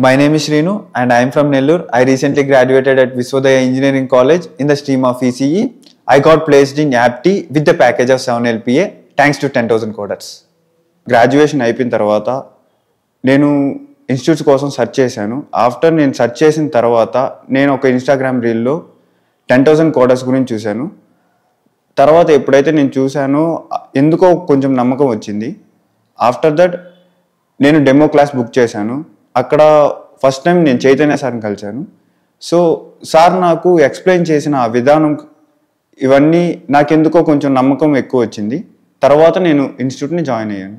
My name is Srinu and I am from Nellore. I recently graduated at Viswadaya Engineering College in the stream of ECE. I got placed in APT with the package of 7 LPA thanks to 10,000 coders. Graduation అయిపోయిన తర్వాత నేను institutes కోసం search చేశాను. After నేను search చేసిన తర్వాత నేను ఒక ఇన్స్టాగ్రామ్ రీల్లో 10,000 కోడర్స్ గురించి చూశాను. తర్వాత ఎప్పుడైతే నేను చూశానో ఎందుకో కొంచెం నమ్మకం వచ్చింది. ఆఫ్టర్ దట్ నేను డెమో క్లాస్ బుక్ చేశాను. అక్కడ ఫస్ట్ టైం నేను చైతన్య సార్ని కలిశాను. సో సార్ నాకు ఎక్స్ప్లెయిన్ చేసిన ఆ విధానం ఇవన్నీ నాకెందుకో కొంచెం నమ్మకం ఎక్కువ వచ్చింది. తర్వాత నేను ఇన్స్టిట్యూట్ని జాయిన్ అయ్యాను.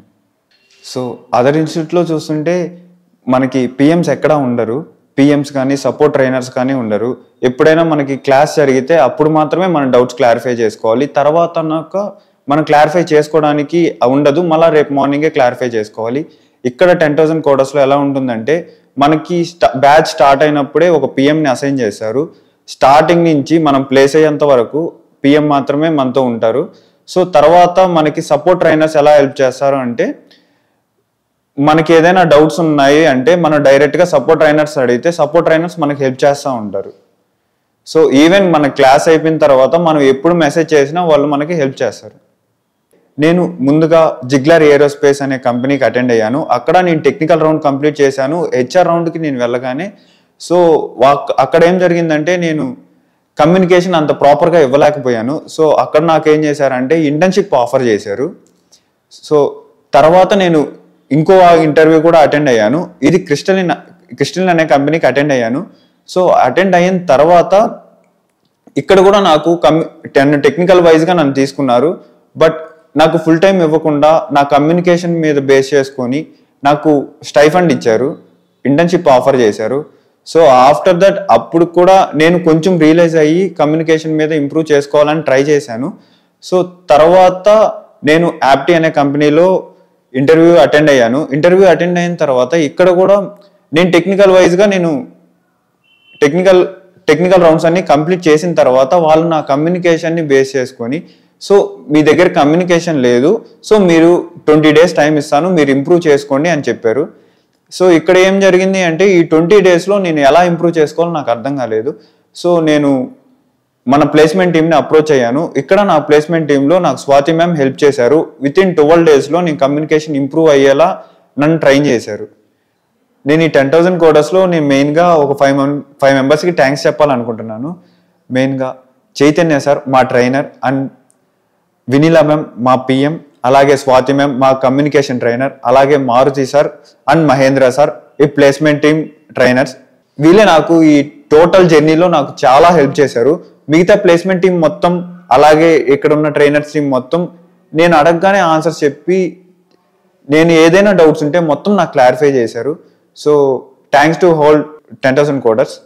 సో అదర్ ఇన్స్టిట్యూట్లో చూస్తుంటే మనకి పిఎంస్ ఎక్కడా ఉండరు, పిఎంస్ కానీ సపోర్ట్ ట్రైనర్స్ కానీ ఉండరు. ఎప్పుడైనా మనకి క్లాస్ జరిగితే అప్పుడు మాత్రమే మన డౌట్స్ క్లారిఫై చేసుకోవాలి. తర్వాత మనం క్లారిఫై చేసుకోవడానికి ఉండదు, మళ్ళీ రేపు మార్నింగే క్లారిఫై చేసుకోవాలి. ఇక్కడ 10,000 కోడర్స్లో ఎలా ఉంటుందంటే మనకి బ్యాచ్ స్టార్ట్ అయినప్పుడే ఒక పిఎంని అసైన్ చేశారు. స్టార్టింగ్ నుంచి మనం ప్లేస్ అయ్యేంత వరకు పిఎం మాత్రమే మనతో ఉంటారు. సో తర్వాత మనకి సపోర్ట్ ట్రైనర్స్ ఎలా హెల్ప్ చేస్తారు అంటే మనకి ఏదైనా డౌట్స్ ఉన్నాయి అంటే మనం డైరెక్ట్గా సపోర్ట్ ట్రైనర్స్ అడిగితే సపోర్ట్ ట్రైనర్స్ మనకి హెల్ప్ చేస్తూ ఉంటారు. సో ఈవెన్ మన క్లాస్ అయిపోయిన తర్వాత మనం ఎప్పుడు మెసేజ్ చేసినా వాళ్ళు మనకి హెల్ప్ చేస్తారు. నేను ముందుగా జిగ్లర్ ఏరోస్పేస్ అనే కంపెనీకి అటెండ్ అయ్యాను. అక్కడ నేను టెక్నికల్ రౌండ్ కంప్లీట్ చేశాను. హెచ్ఆర్ రౌండ్కి నేను వెళ్ళగానే సో అక్కడ ఏం జరిగిందంటే నేను కమ్యూనికేషన్ అంత ప్రాపర్గా ఇవ్వలేకపోయాను. సో అక్కడ నాకేం చేశారంటే ఇంటర్న్షిప్ ఆఫర్ చేశారు. సో తర్వాత నేను ఇంకో ఇంటర్వ్యూ కూడా అటెండ్ అయ్యాను. ఇది క్రిస్టల్ అనే కంపెనీకి అటెండ్ అయ్యాను. సో అటెండ్ అయిన తర్వాత ఇక్కడ కూడా నాకు టెక్నికల్ వైజ్గా నన్ను తీసుకున్నారు. బట్ నాకు ఫుల్ టైం ఇవ్వకుండా నా కమ్యూనికేషన్ మీద బేస్ చేసుకొని నాకు స్టైఫండ్ ఇచ్చారు, ఇంటర్న్షిప్ ఆఫర్ చేశారు. సో ఆఫ్టర్ దట్ అప్పుడు కూడా నేను కొంచెం రియలైజ్ అయ్యి కమ్యూనికేషన్ మీద ఇంప్రూవ్ చేసుకోవాలని ట్రై చేశాను. సో తర్వాత నేను యాప్టీ అనే కంపెనీలో ఇంటర్వ్యూ అటెండ్ అయ్యాను. ఇంటర్వ్యూ అటెండ్ అయిన తర్వాత ఇక్కడ కూడా నేను టెక్నికల్ వైజ్గా నేను టెక్నికల్ రౌండ్స్ అన్ని కంప్లీట్ చేసిన తర్వాత వాళ్ళు నా కమ్యూనికేషన్ని బేస్ చేసుకొని సో మీ దగ్గర కమ్యూనికేషన్ లేదు, సో మీరు 20 days టైం ఇస్తాను, మీరు ఇంప్రూవ్ చేసుకోండి అని చెప్పారు. సో ఇక్కడ ఏం జరిగింది అంటే ఈ 20 daysలో నేను ఎలా ఇంప్రూవ్ చేసుకోవాలో నాకు అర్థం కాలేదు. సో నేను మన ప్లేస్మెంట్ టీమ్ని అప్రోచ్ అయ్యాను. ఇక్కడ నా ప్లేస్మెంట్ టీంలో నాకు స్వాతి మ్యామ్ హెల్ప్ చేశారు. వితిన్ 12 daysలో నేను కమ్యూనికేషన్ ఇంప్రూవ్ అయ్యేలా నన్ను ట్రైన్ చేశారు. నేను ఈ 10,000 కోడర్స్లో నేను మెయిన్గా ఒక 5 మెంబర్స్కి థ్యాంక్స్ చెప్పాలనుకుంటున్నాను. మెయిన్గా చైతన్య సార్ మా ట్రైనర్, అండ్ వినీలా మ్యామ్ మా పిఎం, అలాగే స్వాతి మ్యామ్ మా కమ్యూనికేషన్ ట్రైనర్, అలాగే Maruthi sir and Mahendra sir ఈ ప్లేస్మెంట్ టీమ్ ట్రైనర్స్. వీళ్ళే నాకు ఈ టోటల్ జర్నీలో నాకు చాలా హెల్ప్ చేశారు. మిగతా ప్లేస్మెంట్ టీం మొత్తం అలాగే ఇక్కడ ఉన్న ట్రైనర్స్ టీం మొత్తం నేను అడగగానే ఆన్సర్స్ చెప్పి నేను ఏదైనా డౌట్స్ ఉంటే మొత్తం నాకు క్లారిఫై చేశారు. So thanks to whole 10,000 coders.